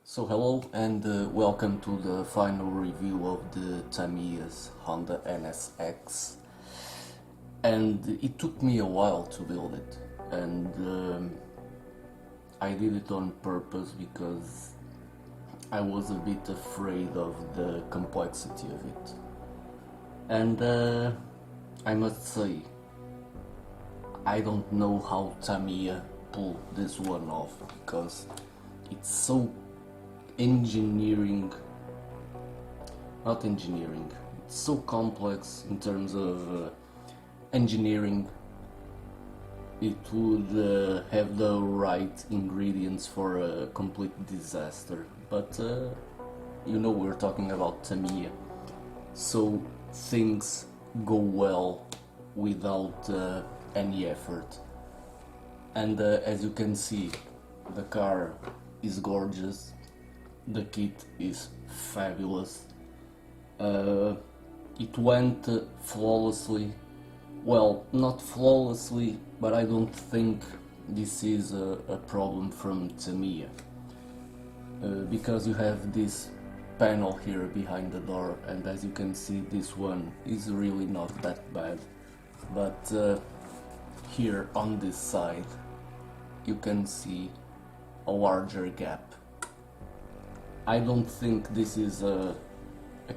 So hello and welcome to the final review of the Tamiya's Honda NSX, and it took me a while to build it, and I did it on purpose because I was a bit afraid of the complexity of it. And I must say, I don't know how Tamiya pulled this one off, because it's so it's so complex in terms of engineering. It would have the right ingredients for a complete disaster, but we're talking about Tamiya, so things go well without any effort. And as you can see, the car is gorgeous. The kit is fabulous. It went flawlessly. Well, not flawlessly, but I don't think this is a problem from Tamiya. Because you have this panel here behind the door, and as you can see, this one is really not that bad. But here on this side, you can see a larger gap. I don't think this is a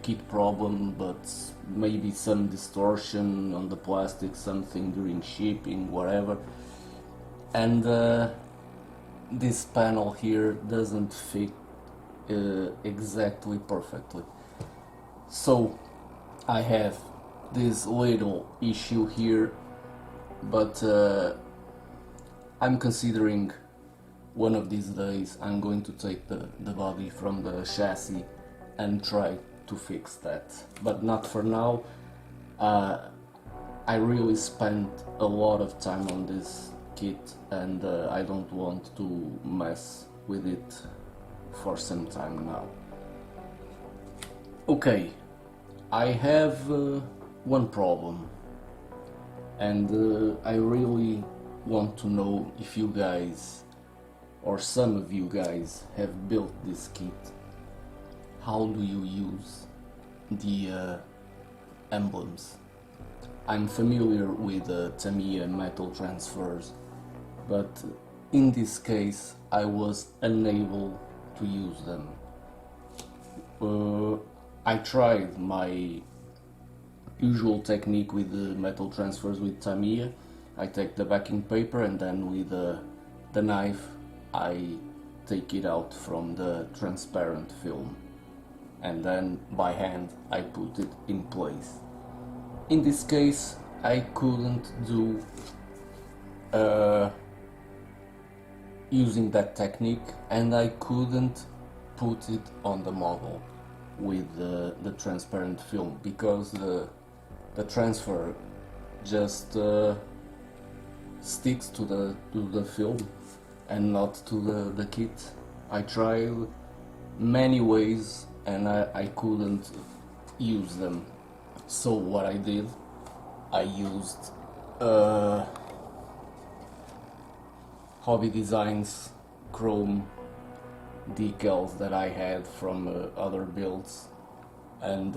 kit problem, but maybe some distortion on the plastic, something during shipping, whatever. And this panel here doesn't fit exactly perfectly. So I have this little issue here, but I'm considering one of these days I'm going to take the body from the chassis and try to fix that, but not for now. I really spent a lot of time on this kit, and I don't want to mess with it for some time now. Okay, I have one problem, and I really want to know if you guys, or some of you guys, have built this kit. How do you use the emblems? I'm familiar with Tamiya metal transfers, but in this case I was unable to use them. I tried my usual technique with the metal transfers with Tamiya. I take the backing paper, and then with the knife I take it out from the transparent film, and then by hand I put it in place. In this case I couldn't do using that technique, and I couldn't put it on the model with the transparent film, because the transfer just sticks to the film and not to the kit. I tried many ways and I couldn't use them. So what I did, I used Hobby Designs chrome decals that I had from other builds, and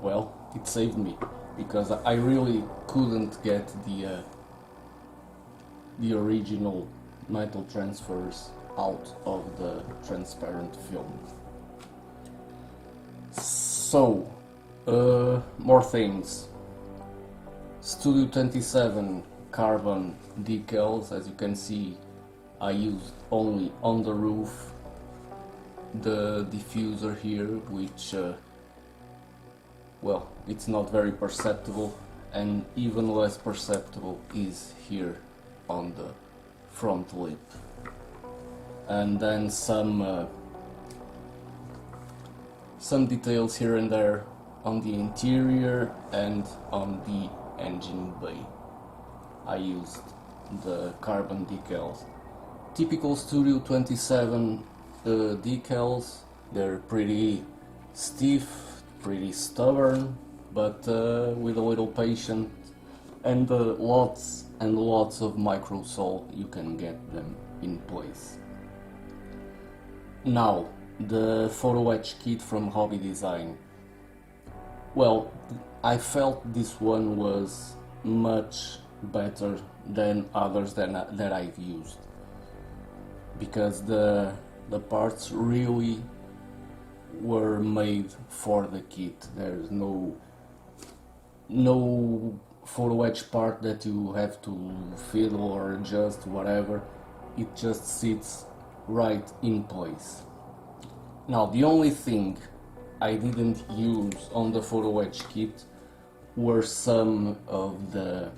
well, it saved me, because I really couldn't get the original metal transfers out of the transparent film. So, more things. Studio 27 carbon decals. As you can see, I used only on the roof. The diffuser here, which well, it's not very perceptible, and even less perceptible is here on the front lip. And then some details here and there on the interior and on the engine bay. I used the carbon decals. Typical Studio 27 decals. They're pretty stiff, pretty stubborn, but with a little patience and lots and lots of micro sole, you can get them in place. Now, the photo etch kit from Hobby Design. Well, I felt this one was much better than others that I've used, because the parts really were made for the kit. There's no photo etch part that you have to fiddle or adjust, whatever. It just sits right in place. Now, the only thing I didn't use on the photo etch kit were some of the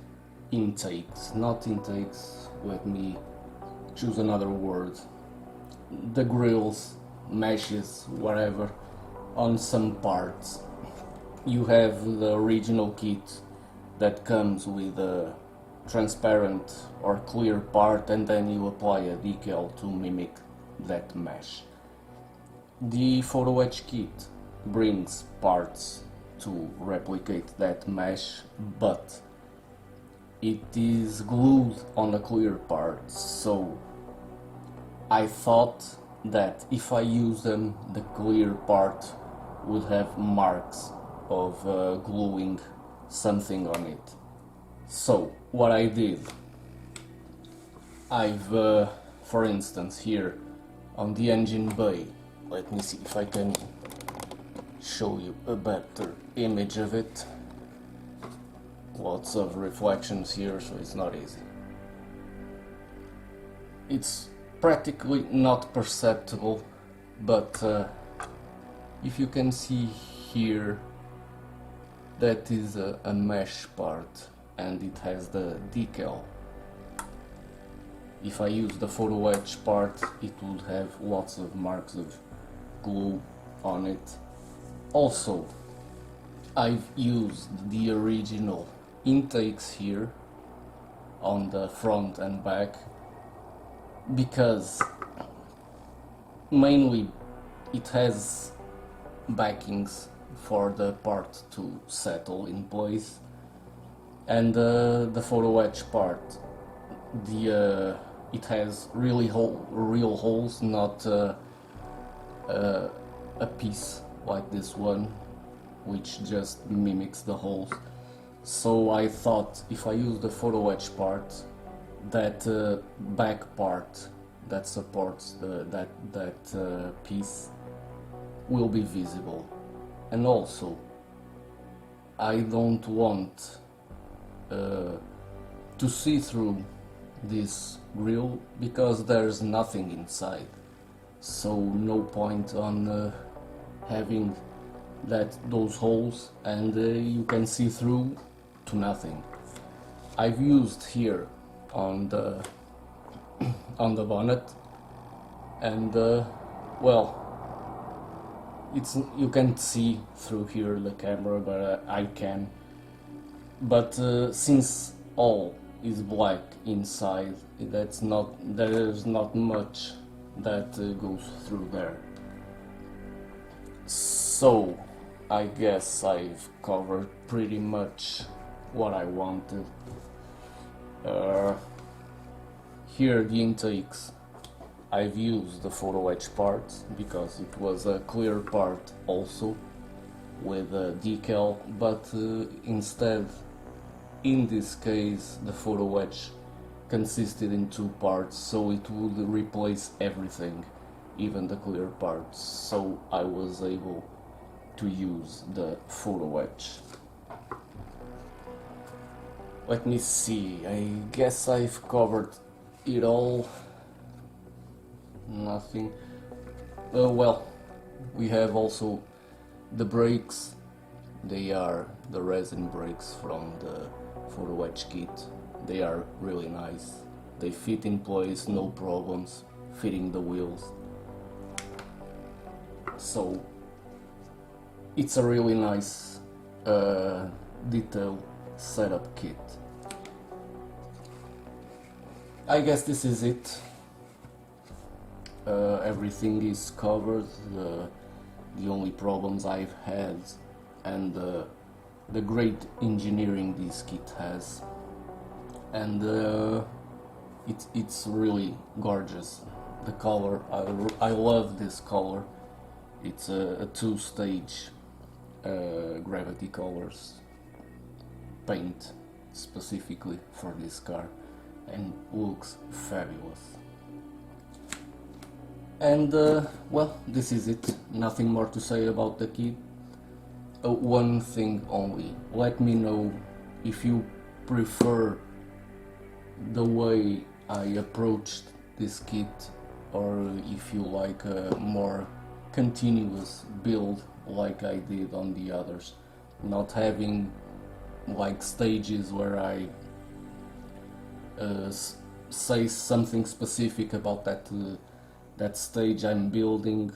intakes, not intakes, let me choose another word, the grills, meshes, whatever, on some parts. You have the original kit that comes with a transparent or clear part, and then you apply a decal to mimic that mesh. The photo etch kit brings parts to replicate that mesh, but it is glued on the clear part, so I thought that if I use them, the clear part would have marks of gluing something on it. So what I did, for instance, here on the engine bay, let me see if I can show you a better image of it. Lots of reflections here, so it's not easy. It's practically not perceptible, but if you can see here, that is a mesh part, and it has the decal. If I use the photo etch part, it would have lots of marks of glue on it. Also, I've used the original intakes here on the front and back, because mainly it has backings for the part to settle in place, and the photo etch part, it has real holes, not a piece like this one, which just mimics the holes. So I thought if I use the photo etch part, that back part that supports that piece will be visible. And also, I don't want to see through this grill, because there's nothing inside, so no point on having those holes, and you can see through to nothing. I've used here on the bonnet, and well, you can't see through here the camera, but I can. But since all is black inside, there's not much that goes through there. So I guess I've covered pretty much what I wanted. Here the intakes, I've used the photo etch part because it was a clear part also with a decal, but instead, in this case, the photo etch consisted in two parts, so it would replace everything, even the clear parts, so I was able to use the photo etch. Let me see, I guess I've covered it all. Nothing. Well, we have also the brakes. They are the resin brakes from the photo etch kit. They are really nice. They fit in place, no problems fitting the wheels. So it's a really nice detail setup kit. I guess this is it. Everything is covered. The only problems I've had, and the great engineering this kit has, and it's really gorgeous. the color. I love this color. It's a two-stage gravity colors paint specifically for this car, and looks fabulous. And well, this is it. Nothing more to say about the kit. One thing only. Let me know if you prefer the way I approached this kit, or if you like a more continuous build like I did on the others, not having like stages where I say something specific about that stage I'm building,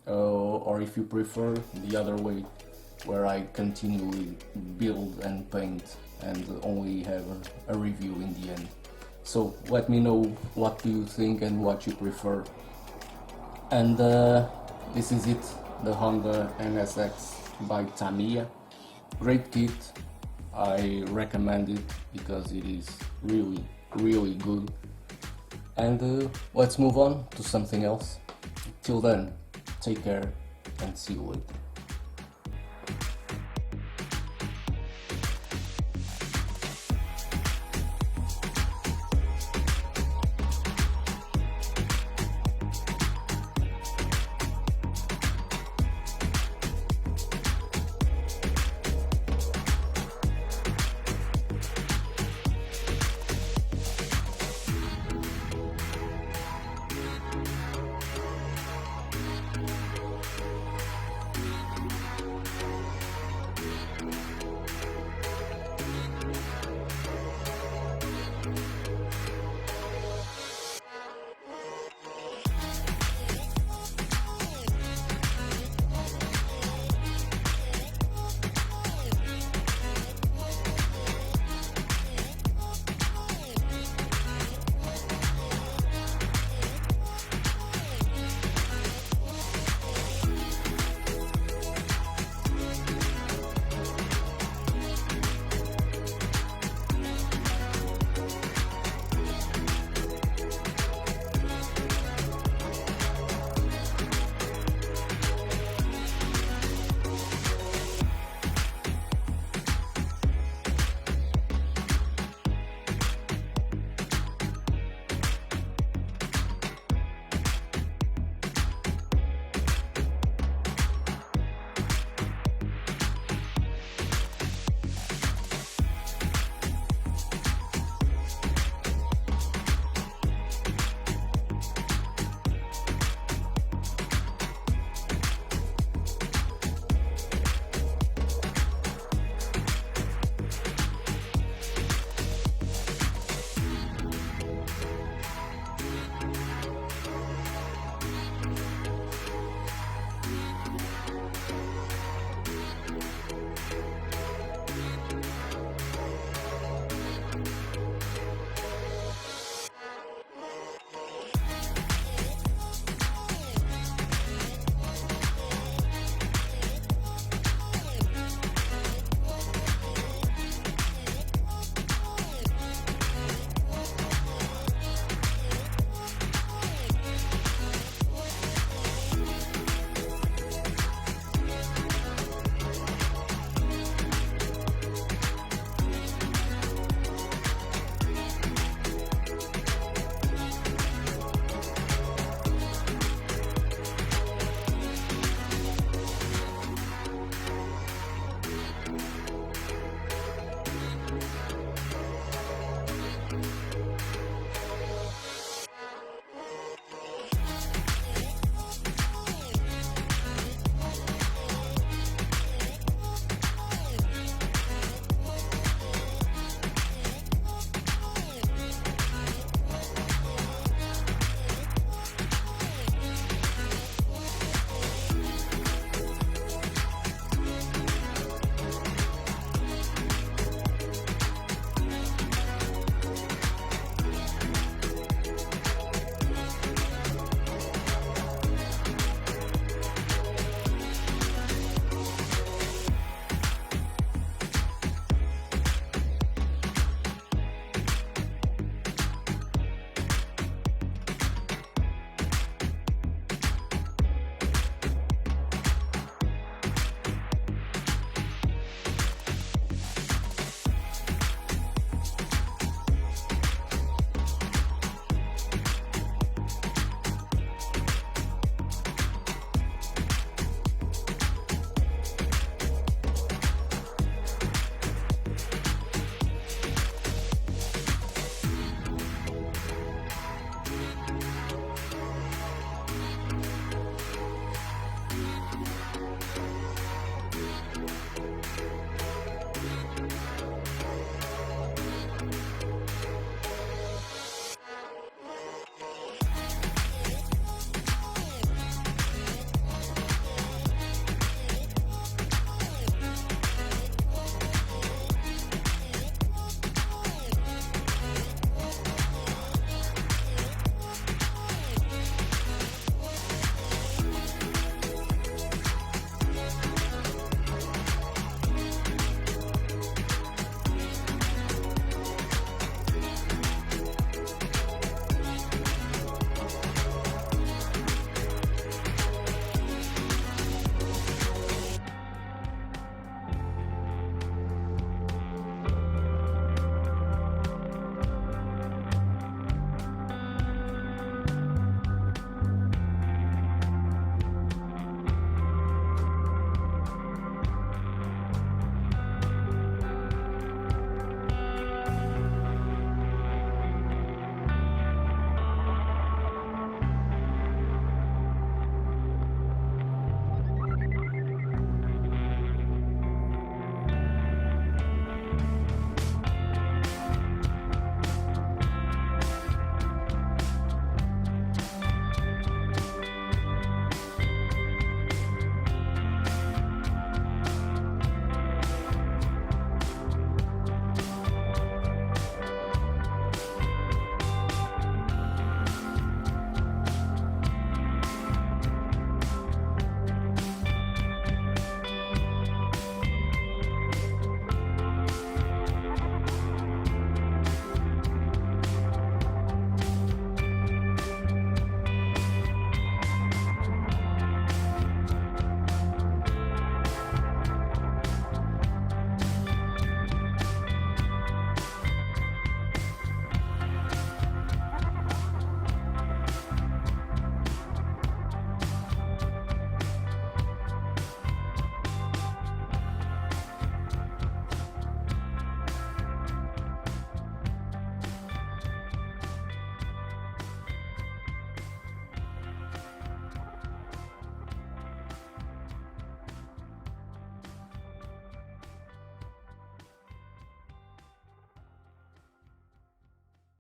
or if you prefer the other way, where I continually build and paint and only have a review in the end. So let me know what do you think and what you prefer. And this is it, the Honda NSX by Tamiya. Great kit, I recommend it because it is really good. And let's move on to something else. Till then, take care and see you later.